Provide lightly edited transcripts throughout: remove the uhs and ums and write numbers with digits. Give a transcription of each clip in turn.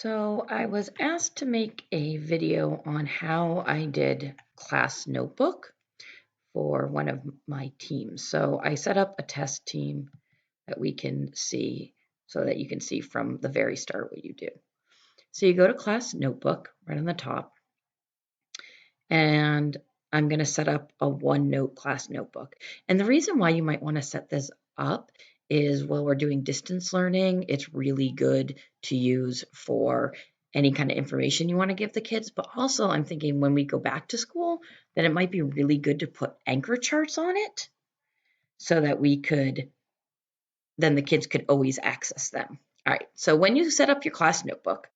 So I was asked to make a video on how I did class notebook for one of my teams. So I set up a test team that we can see so that you can see from the very start what you do. So you go to class notebook right on the top, and I'm going to set up a OneNote class notebook. And the reason why you might want to set this up is while we're doing distance learning, it's really good to use for any kind of information you want to give the kids. But also, I'm thinking when we go back to school, that it might be really good to put anchor charts on it so that then the kids could always access them. All right, so when you set up your class notebook,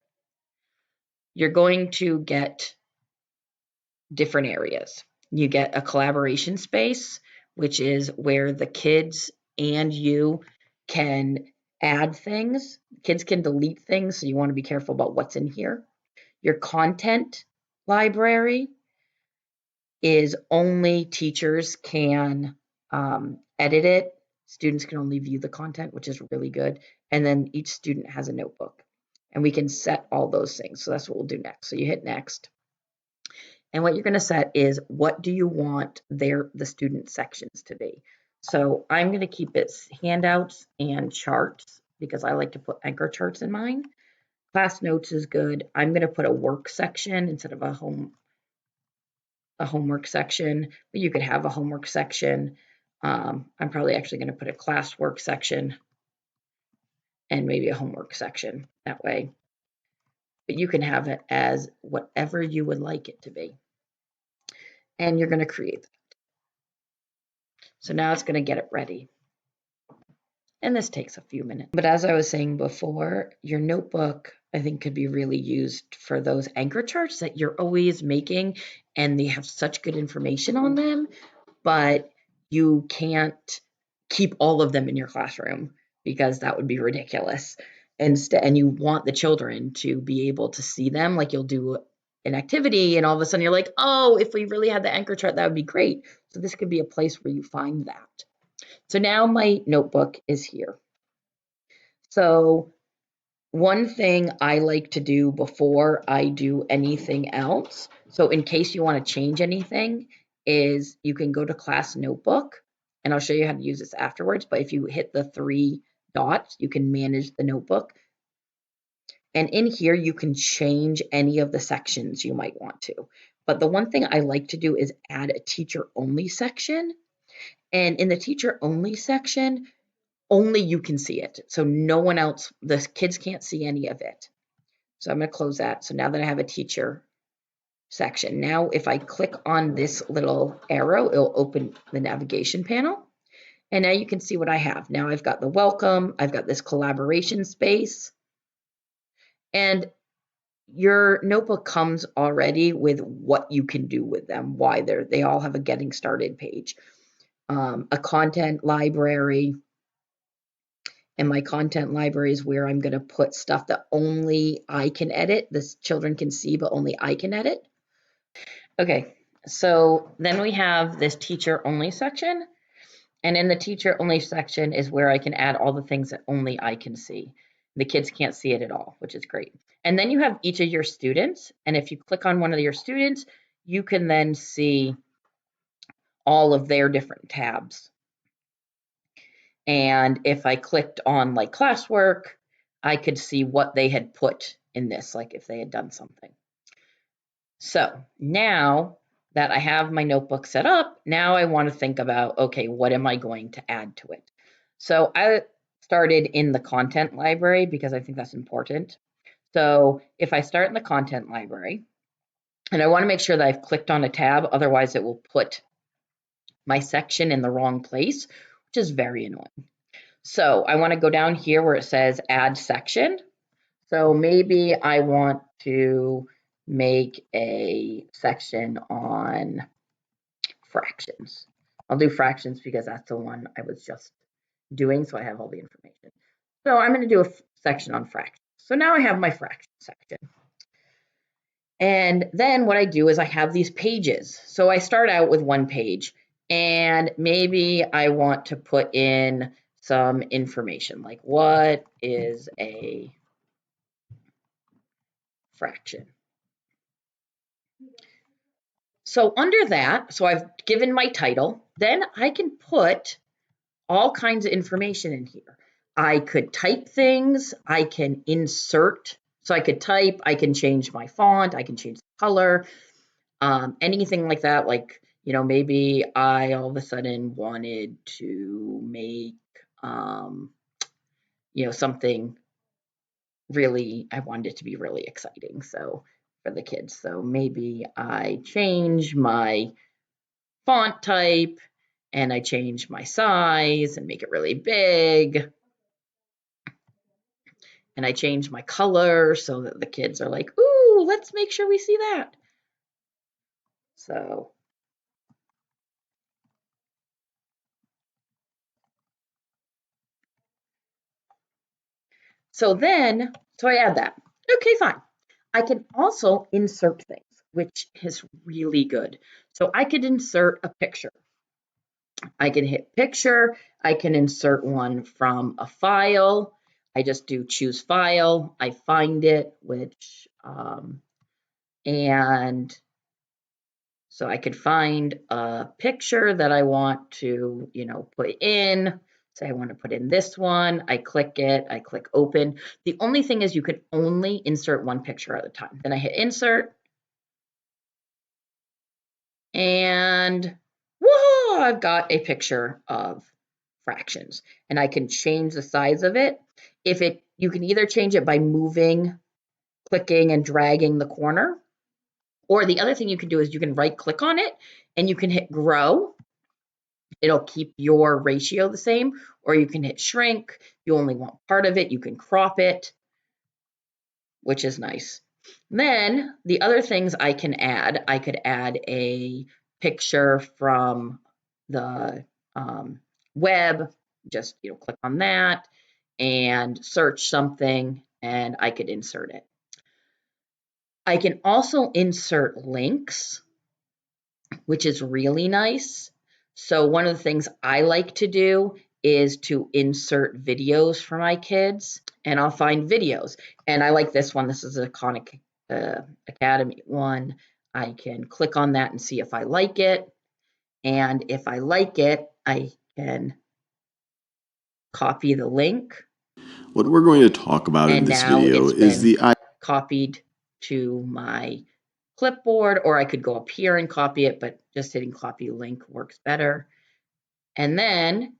you're going to get different areas. You get a collaboration space, which is where the kids and you can add things. Kids can delete things, so you want to be careful about what's in here. Your content library is only teachers can edit it. Students can only view the content, which is really good. And then each student has a notebook. And we can set all those things. So that's what we'll do next. So you hit next. And what you're going to set is what do you want the student sections to be. So I'm going to keep it handouts and charts because I like to put anchor charts in mine. Class notes is good. I'm going to put a work section instead of a homework section, but you could have a homework section. I'm probably actually going to put a classwork section and maybe a homework section that way. But you can have it as whatever you would like it to be. And you're going to create that. So now it's going to get it ready. And this takes a few minutes. But as I was saying before, your notebook, I think, could be really used for those anchor charts that you're always making, and they have such good information on them, but you can't keep all of them in your classroom because that would be ridiculous. And you want the children to be able to see them, like you'll do an activity and all of a sudden you're like, oh, if we really had the anchor chart, that would be great. So this could be a place where you find that. So now my notebook is here. So one thing I like to do before I do anything else, so in case you want to change anything, is you can go to class notebook, and I'll show you how to use this afterwards, but if you hit the 3 dots, you can manage the notebook. And in here, you can change any of the sections you might want to. But the one thing I like to do is add a teacher only section. And in the teacher only section, only you can see it. So no one else, the kids can't see any of it. So I'm going to close that. So now that I have a teacher section, now if I click on this little arrow, it'll open the navigation panel. And now you can see what I have. Now I've got the welcome, I've got this collaboration space, and your notebook comes already with what you can do with them, why they all have a getting started page, a content library. And my content library is where I'm going to put stuff that only I can edit. The children can see, but only I can edit. Okay, so then we have this teacher only section. And in the teacher only section is where I can add all the things that only I can see. The kids can't see it at all, which is great. And then you have each of your students. And if you click on one of your students, you can then see all of their different tabs. And if I clicked on like classwork, I could see what they had put in this, like if they had done something. So now that I have my notebook set up, now I want to think about, okay, what am I going to add to it? So I started in the content library because I think that's important. So if I start in the content library, and I want to make sure that I've clicked on a tab, otherwise it will put my section in the wrong place, which is very annoying. So I want to go down here where it says add section. So maybe I want to make a section on fractions. I'll do fractions because that's the one I was just doing, so I have all the information. So I'm going to do a section on fractions. So now I have my fraction section. And then what I do is I have these pages. So I start out with one page, and maybe I want to put in some information like what is a fraction. So under that, so I've given my title, then I can put all kinds of information in here. I could type things, I can insert, so I could type, I can change my font, I can change the color, anything like that. Like, maybe I all of a sudden wanted to make, something really, I wanted it to be really exciting. So for the kids, so maybe I change my font type and I change my size and make it really big. And I change my color so that the kids are like, ooh, let's make sure we see that. So I add that. Okay, fine. I can also insert things, which is really good. So I could insert a picture. I can hit picture. I can insert one from a file. I just do choose file. I find it, and so I could find a picture that I want to, put in. Say I want to put in this one. I click it. I click open. The only thing is you could only insert one picture at a time. Then I hit insert. And whoa, I've got a picture of fractions. And I can change the size of it. You can either change it by moving, clicking, and dragging the corner. Or the other thing you can do is you can right click on it and you can hit grow. It'll keep your ratio the same, or you can hit shrink. If you only want part of it, you can crop it, which is nice. Then the other things I can add, I could add a picture from the web, just click on that and search something and I could insert it. I can also insert links, which is really nice. So one of the things I like to do is to insert videos for my kids, and I'll find videos. And I like this one. This is a Khan Academy one. I can click on that and see if I like it. And if I like it, I can copy the link. What we're going to talk about in this video is the copied to my clipboard, or I could go up here and copy it, but just hitting copy link works better. And then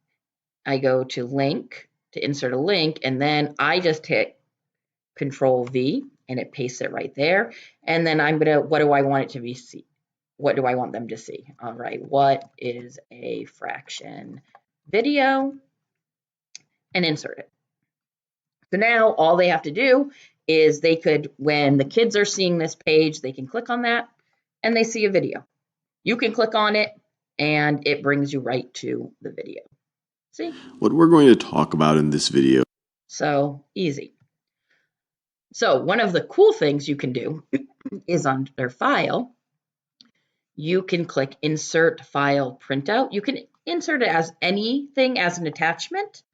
I go to link to insert a link, and then I just hit Control V and it pastes it right there. And then what do I want it to be see? What do I want them to see? All right, what is a fraction video? And insert it. So now all they have to do is when the kids are seeing this page, they can click on that and they see a video. You can click on it and it brings you right to the video. See? What we're going to talk about in this video. So easy. So one of the cool things you can do is under File, you can click Insert File Printout. You can insert it as anything as an attachment.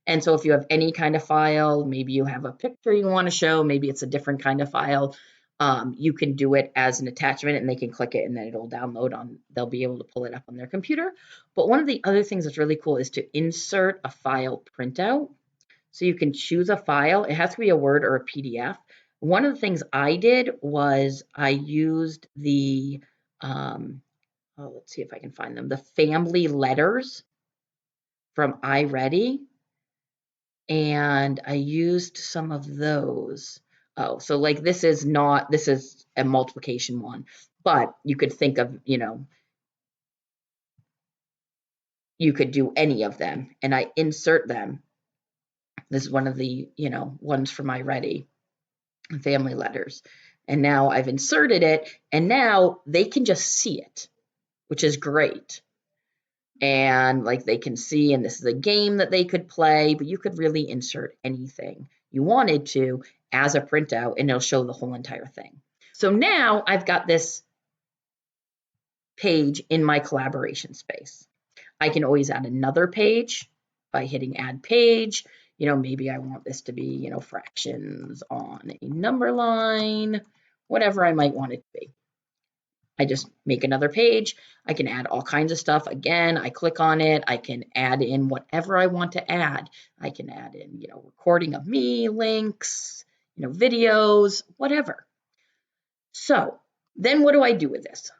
And so if you have any kind of file, maybe you have a picture you want to show, maybe it's a different kind of file, you can do it as an attachment and they can click it and then it'll download they'll be able to pull it up on their computer. But one of the other things that's really cool is to insert a file printout. So you can choose a file. It has to be a Word or a PDF. One of the things I did was I used let's see if I can find them, the family letters from iReady. And I used some of those. Oh, so like this is a multiplication one, but you could think of, you could do any of them and I insert them. This is one of the, ones from iReady, family letters. And now I've inserted it and now they can just see it, which is great. And like they can see, and this is a game that they could play, but you could really insert anything you wanted to as a printout and it'll show the whole entire thing. So now I've got this page in my collaboration space. I can always add another page by hitting add page. maybe I want this to be, fractions on a number line, whatever I might want it to be. I just make another page. I can add all kinds of stuff. Again, I click on it. I can add in whatever I want to add. I can add in, recording of me, links, videos, whatever. So then what do I do with this?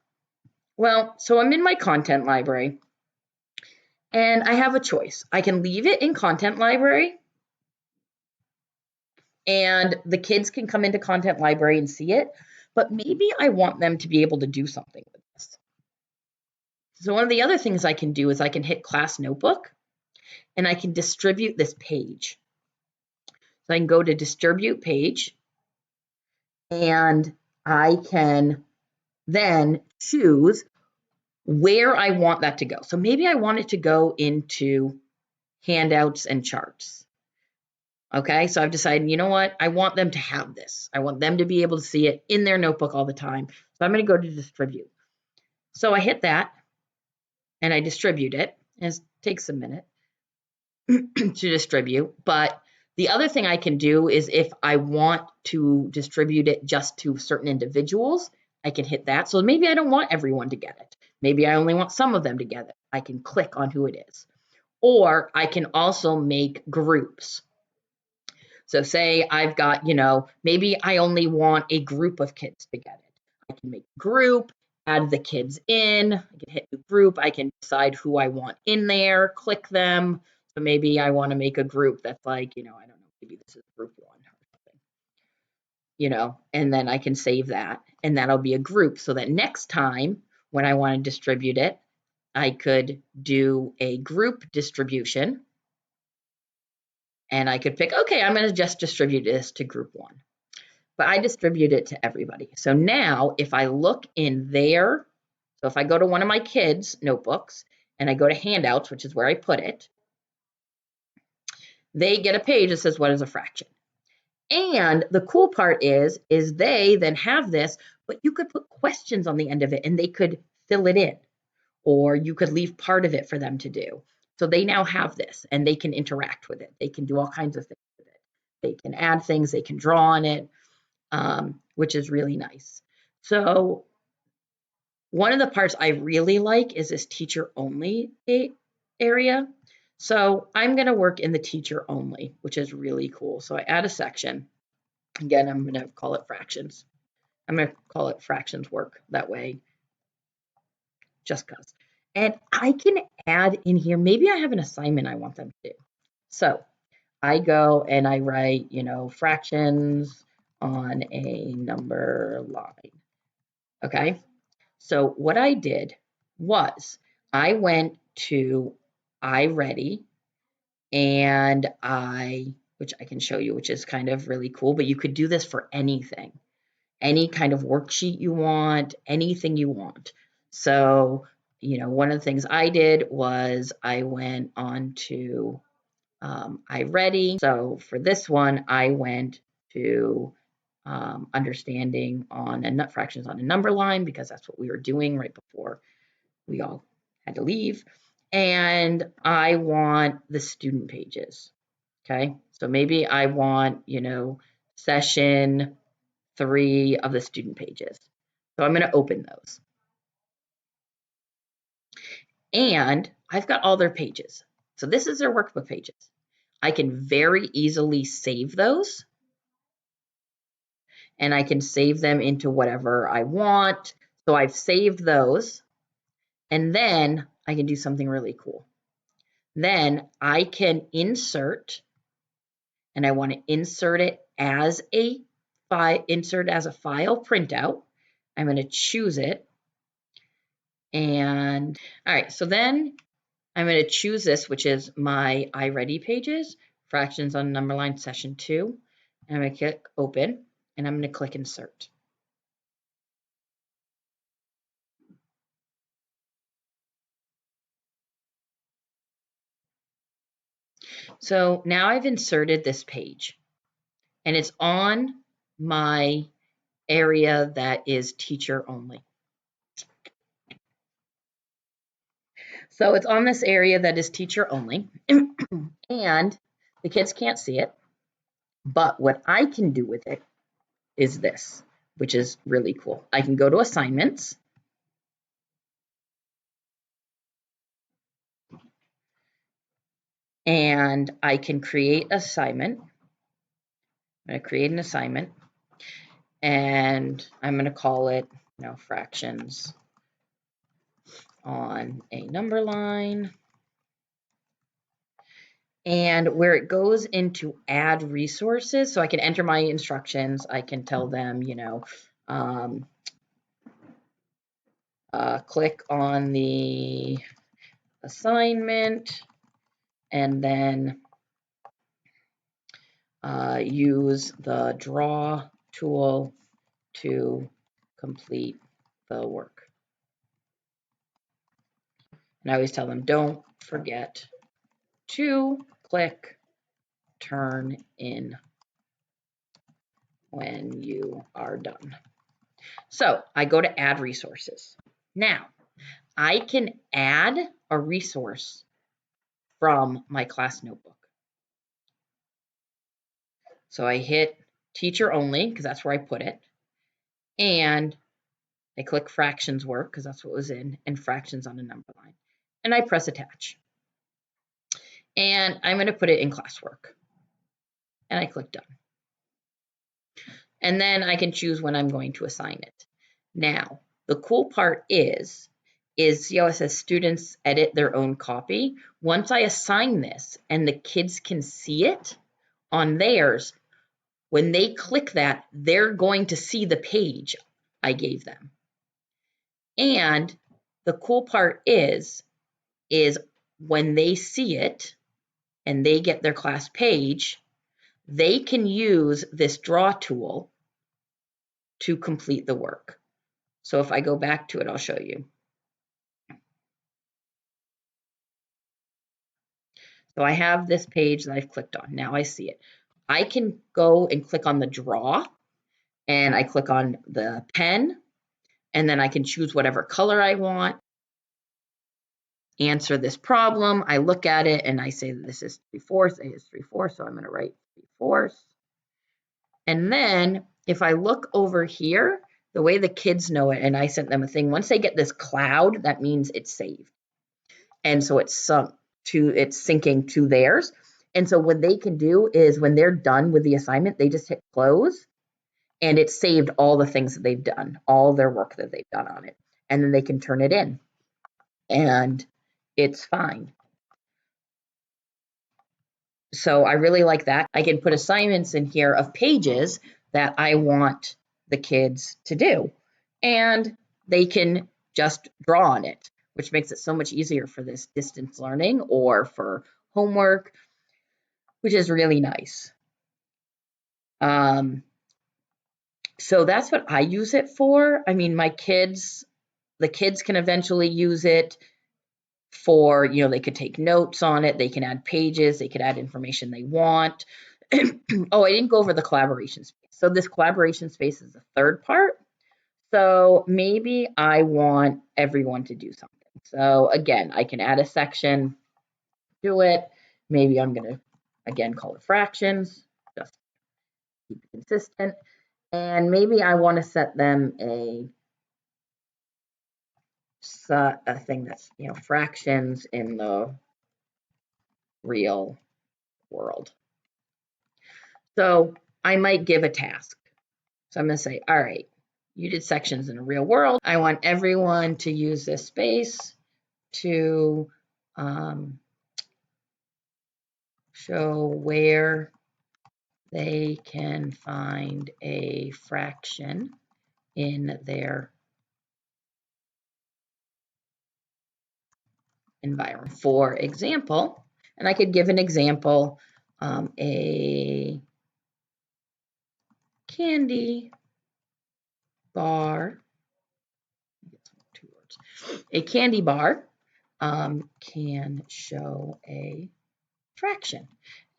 Well, so I'm in my content library and I have a choice. I can leave it in content library and the kids can come into content library and see it, but maybe I want them to be able to do something with this. So one of the other things I can do is I can hit class notebook and I can distribute this page. So I can go to distribute page and I can then choose where I want that to go. So maybe I want it to go into handouts and charts. Okay, so I've decided, you know what? I want them to have this. I want them to be able to see it in their notebook all the time. So I'm going to go to distribute. So I hit that and I distribute it. And it takes a minute to distribute. But the other thing I can do is if I want to distribute it just to certain individuals, I can hit that. So maybe I don't want everyone to get it. Maybe I only want some of them to get it. I can click on who it is. Or I can also make groups. So say I've got, maybe I only want a group of kids to get it. I can make a group, add the kids in, I can hit new group, I can decide who I want in there, click them. So maybe I want to make a group that's like, I don't know, maybe this is group 1 or something, and then I can save that and that'll be a group so that next time when I want to distribute it, I could do a group distribution. And I could pick, okay, I'm going to just distribute this to group 1. But I distribute it to everybody. So now if I look in there, so if I go to one of my kids' notebooks and I go to handouts, which is where I put it, they get a page that says, what is a fraction? And the cool part is they then have this, but you could put questions on the end of it and they could fill it in, or you could leave part of it for them to do. So they now have this and they can interact with it. They can do all kinds of things with it. They can add things, they can draw on it, which is really nice. So one of the parts I really like is this teacher only area. So I'm going to work in the teacher only, which is really cool. So I add a section. Again, I'm going to call it fractions. I'm going to call it fractions work that way, just because. And I can add in here, maybe I have an assignment I want them to do. So I go and I write, fractions on a number line. Okay. So what I did was I went to iReady and which I can show you, which is kind of really cool, but you could do this for anything, any kind of worksheet you want, anything you want. So, one of the things I did was I went on to iReady. So for this one, I went to understanding on fractions on a number line because that's what we were doing right before we all had to leave. And I want the student pages. Okay, so maybe I want, session 3 of the student pages. So I'm going to open those. And I've got all their pages. So this is their workbook pages. I can very easily save those. And I can save them into whatever I want. So I've saved those. And then I can do something really cool. Then I can insert, and I want to insert it as a file printout. I'm going to choose it. And all right, so then I'm going to choose this, which is my iReady pages, fractions on number line session 2. And I'm going to click open and I'm going to click insert. So now I've inserted this page and it's on my area that is teacher only. So it's on this area that is teacher only. And The kids can't see it, but what I can do with it is this, which is really cool. I can go to assignments, and I can create assignment. I'm going to create an assignment, and I'm going to call it, fractions on a number line. And where it goes into add resources, so I can enter my instructions. I can tell them, click on the assignment and then use the draw tool to complete the work. And I always tell them, don't forget to click turn in when you are done. So I go to add resources. Now, I can add a resource from my class notebook. So I hit teacher only, because that's where I put it. And I click fractions work, because that's what was in, and fractions on a number line. And I press attach. And I'm going to put it in classwork. And I click done. And then I can choose when I'm going to assign it. Now, the cool part is see how it says students edit their own copy? Once I assign this and the kids can see it on theirs, when they click that, they're going to see the page I gave them. And the cool part is when they see it and they get their class page, they can use this draw tool to complete the work. So if I go back to it, I'll show you. So I have this page that I've clicked on. Now I see it. I can go and click on the draw, and I click on the pen, and then I can choose whatever color I want. Answer this problem. I look at it and I say that this is 3/4, A is 3/4, so I'm going to write 3/4. And then if I look over here, the way the kids know it, and I sent them a thing, once they get this cloud, that means it's saved. And so it's syncing to theirs. And so what they can do is when they're done with the assignment, they just hit close, and it's saved all the things that they've done, all their work that they've done on it. And then they can turn it in, and it's fine. So I really like that. I can put assignments in here of pages that I want the kids to do, and they can just draw on it, which makes it so much easier for this distance learning or for homework, which is really nice. So that's what I use it for. I mean, the kids can eventually use it for, they could take notes on it, they can add pages, they could add information they want. Oh, I didn't go over the collaboration space. So this collaboration space is the third part. So maybe I want everyone to do something. So again, I can add a section to it. Maybe I'm going to, again, call it fractions, just keep it consistent. And maybe I want to set them a thing that's, fractions in the real world. So I might give a task. So I'm going to say, all right, you did sections in the real world. I want everyone to use this space to show where they can find a fraction in their environment. For example, and I could give an example, a candy bar, a candy bar can show a fraction.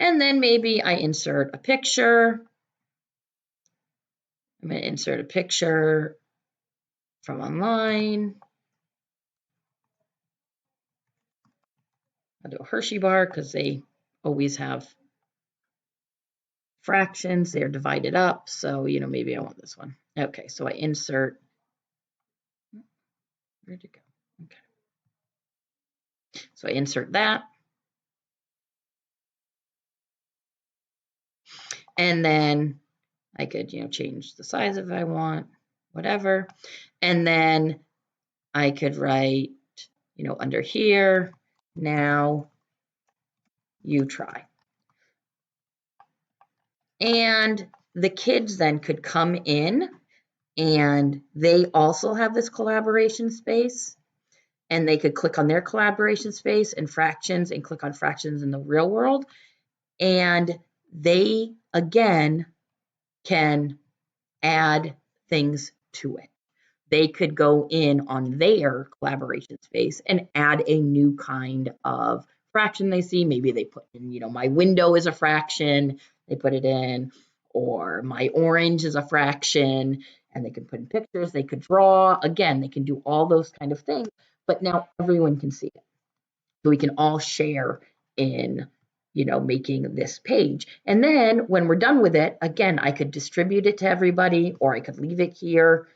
And then maybe I insert a picture. I'm going to insert a picture from online. I'll do a Hershey bar because they always have fractions, they're divided up. So, maybe I want this one. Okay, so I insert, where'd it go? Okay. So I insert that. And then I could, change the size if I want, whatever. And then I could write, under here, now you try. And the kids then could come in and they also have this collaboration space, and they could click on their collaboration space and fractions and click on fractions in the real world. And they, again, can add things to it. They could go in on their collaboration space and add a new kind of fraction they see. Maybe they put in, my window is a fraction, they put it in, or my orange is a fraction, and they can put in pictures, they could draw. Again, they can do all those kind of things, but now everyone can see it. So we can all share in, making this page. And then when we're done with it, again, I could distribute it to everybody, or I could leave it here.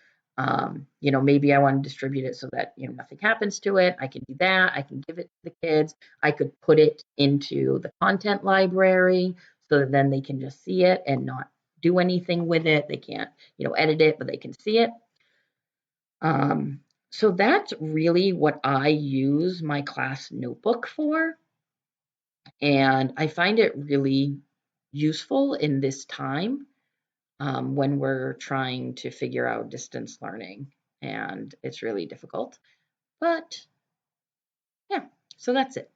Maybe I want to distribute it so that, nothing happens to it. I can do that. I can give it to the kids. I could put it into the content library so that then they can just see it and not do anything with it. They can't, edit it, but they can see it. So that's really what I use my class notebook for. And I find it really useful in this time when we're trying to figure out distance learning. And it's really difficult. But yeah, so that's it.